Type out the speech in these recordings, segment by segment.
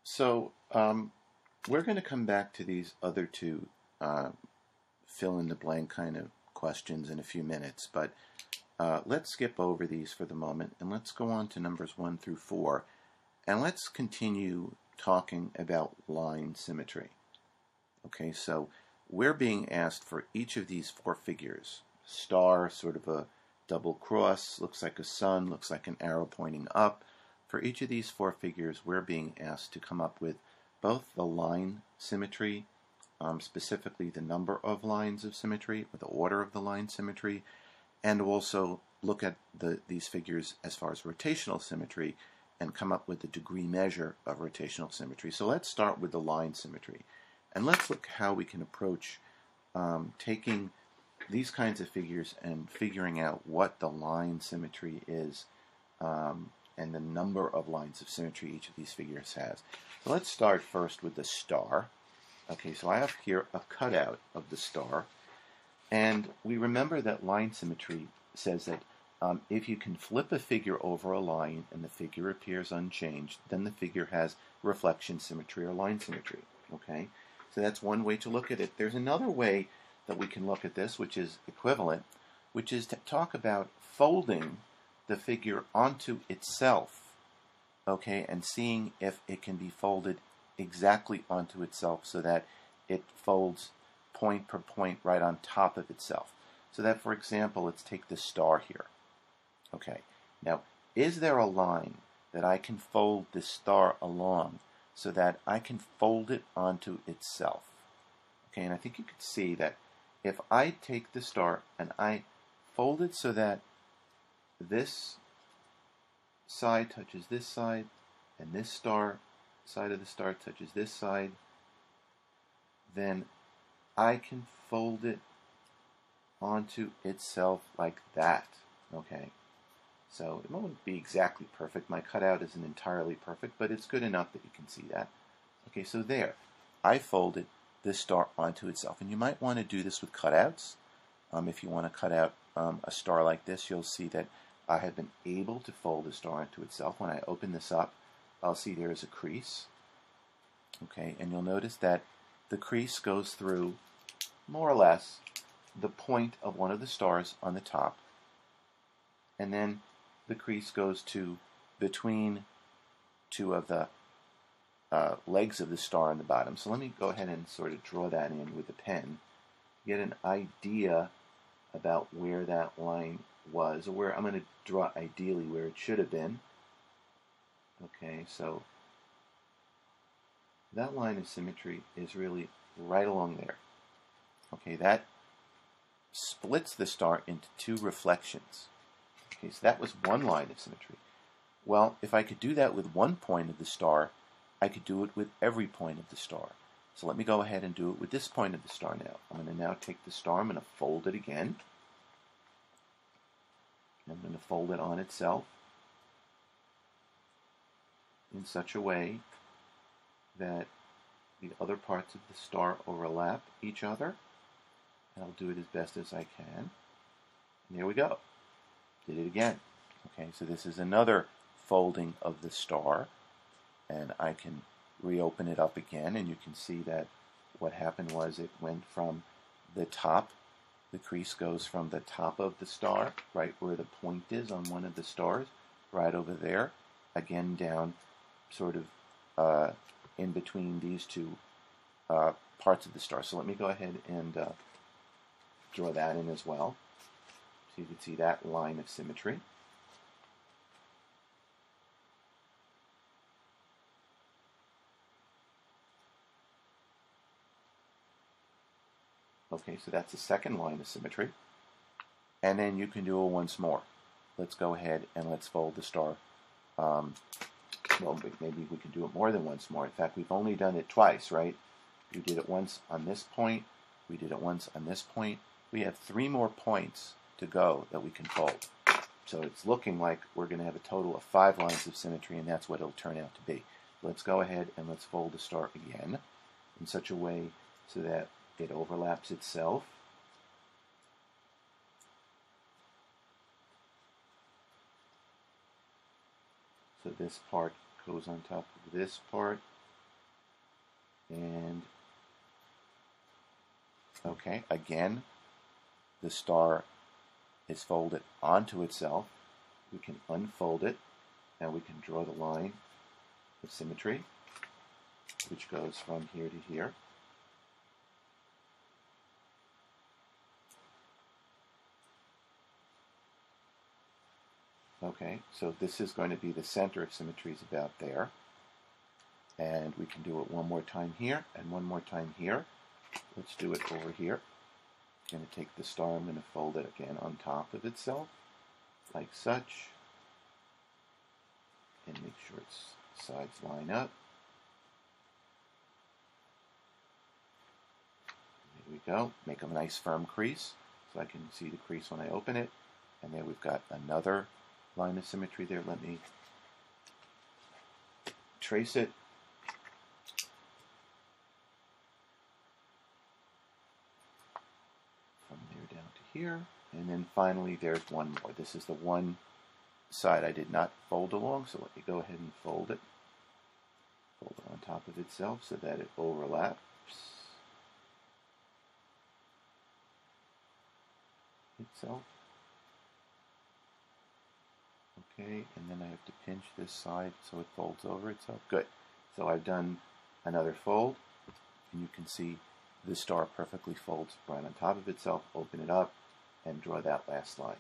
So we're going to come back to these other two fill in the blank kind of questions in a few minutes, but let's skip over these for the moment and let's go on to numbers 1 through 4 and let's continue talking about line symmetry. Okay, so we're being asked for each of these four figures. Star, sort of a double cross, looks like a sun, looks like an arrow pointing up. For each of these four figures, we're being asked to come up with both the line symmetry, specifically the number of lines of symmetry, or the order of the line symmetry, and also look at these figures as far as rotational symmetry and come up with the degree measure of rotational symmetry. So let's start with the line symmetry. And let's look how we can approach taking these kinds of figures and figuring out what the line symmetry is and the number of lines of symmetry each of these figures has. So let's start first with the star. Okay, so I have here a cutout of the star. And we remember that line symmetry says that if you can flip a figure over a line and the figure appears unchanged, then the figure has reflection symmetry or line symmetry. Okay, so that's one way to look at it. There's another way that we can look at this, which is equivalent, which is to talk about folding the figure onto itself, okay, and seeing if it can be folded exactly onto itself so that it folds point per point right on top of itself. So that, for example, let's take the star here. Okay, now, is there a line that I can fold this star along so that I can fold it onto itself? Okay, and I think you can see that if I take the star and I fold it so that this side touches this side and this side of the star touches this side, then I can fold it onto itself like that. Okay, so it won't be exactly perfect. My cutout isn't entirely perfect, but it's good enough that you can see that. Okay, so there, I folded this star onto itself, and you might want to do this with cutouts. If you want to cut out a star like this, you'll see that I have been able to fold the star onto itself. When I open this up, I'll see there is a crease. Okay, and you'll notice that the crease goes through more or less the point of one of the stars on the top, and then the crease goes to between two of the legs of the star on the bottom. So let me go ahead and sort of draw that in with a pen, get an idea about where that line was, or where I'm going to draw ideally where it should have been. Okay, so that line of symmetry is really right along there. Okay, that splits the star into two reflections. Okay, so that was one line of symmetry. Well, if I could do that with one point of the star, I could do it with every point of the star. So let me go ahead and do it with this point of the star now. I'm going to now take the star, I'm going to fold it again. I'm going to fold it on itself in such a way that the other parts of the star overlap each other. And I'll do it as best as I can. And there we go. Did it again. Okay, so this is another folding of the star. And I can reopen it up again, and you can see that what happened was it went from the top. The crease goes from the top of the star, right where the point is on one of the stars, right over there, again down sort of in between these two parts of the star. So let me go ahead and draw that in as well. So you can see that line of symmetry. Okay, so that's the second line of symmetry. And then you can do it once more. Let's go ahead and let's fold the star. Well, maybe we can do it more than once more. In fact, we've only done it twice, right? We did it once on this point. We did it once on this point. We have 3 more points to go that we can fold. So it's looking like we're going to have a total of 5 lines of symmetry, and that's what it'll turn out to be. Let's go ahead and let's fold the star again in such a way so that it overlaps itself. So this part goes on top of this part, And, okay, again, the star is folded onto itself. We can unfold it, and we can draw the line of symmetry, which goes from here to here. Okay, so this is going to be the center of symmetry is about there. And we can do it one more time here and one more time here. Let's do it over here. I'm going to take the star, I'm going to fold it again on top of itself, like such. And make sure its sides line up. There we go. Make a nice firm crease so I can see the crease when I open it. And there we've got another line of symmetry there. Let me trace it. From there down to here. And then finally there's one more. This is the one side I did not fold along, so let me go ahead and fold it. Fold it on top of itself so that it overlaps. Itself. Okay, and then I have to pinch this side so it folds over itself. Good. So I've done another fold, and you can see the star perfectly folds right on top of itself. Open it up and draw that last line.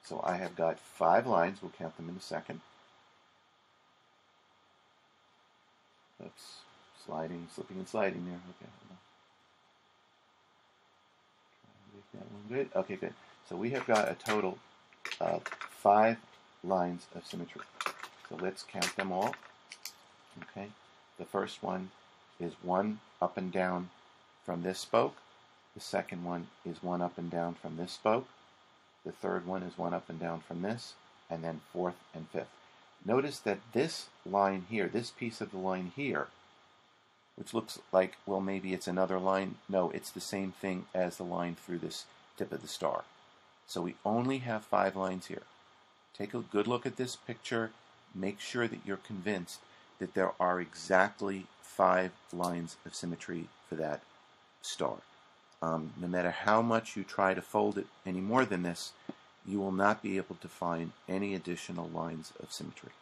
So I have got 5 lines. We'll count them in a second. Oops, sliding, slipping and sliding there. Okay, hold on. Make that one good. Okay, good. So we have got a total of 5 lines of symmetry. So let's count them all. Okay, the first one is 1 up and down from this spoke. The second one is 1 up and down from this spoke. The third one is 1 up and down from this, and then 4th and 5th. Notice that this line here, this piece of the line here, which looks like, well, maybe it's another line. No, it's the same thing as the line through this tip of the star. So we only have 5 lines here. Take a good look at this picture. Make sure that you're convinced that there are exactly 5 lines of symmetry for that star. No matter how much you try to fold it any more than this, you will not be able to find any additional lines of symmetry.